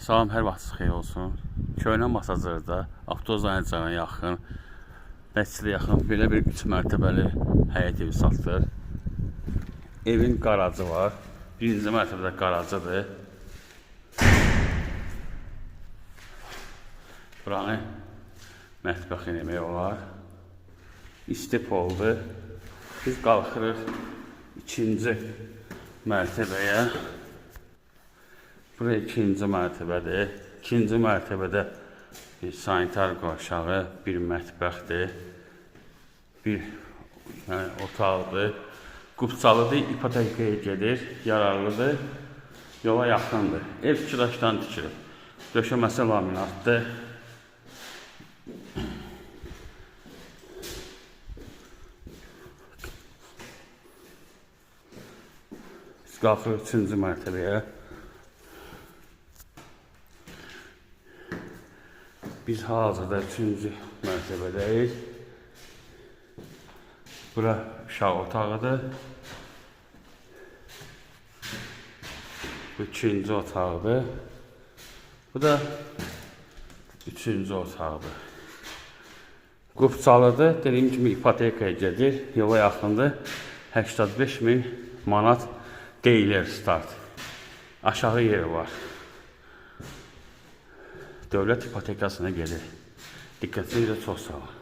Salam, hər vaxtınız xeyir olsun. Köynə Masazırda, avtobus dayanacağına yaxın, məscidə yaxın belə bir 3 mərtəbəli həyət evi satılır. Evin qarajı var. Birinci mərtəbədə qarajıdır. Buranı mətbəxin demək olar. İstep oldu. Biz qalxırıq ikinci mərtəbəyə. Buraya ikinci mərtəbədir. İkinci mərtəbədə bir sanitar qovşağı, bir mətbəxdir, bir otaqdır. Qubçalıdır, ipotekaya gedir, yararlıdır, yola yaxındır. Ev kidaşdan tikilib. Döşəməsi laminatdır. Biz qalxırıq üçüncü mərtəbəyə. Biz hazırda 3-cü mərtəbədəyik. Bura uşaq otağıdır. Bu 2-ci otaqdır. Bu da 3-cü otaqdır. Qubçalıdır. Dediyim kimi ipotekaya gedir. Yola yaxındır. 85.000 manat deyilir start. Aşağı yeri var. Dövlət ipotekasına gedir. Diqqətinizə çox sağ olun.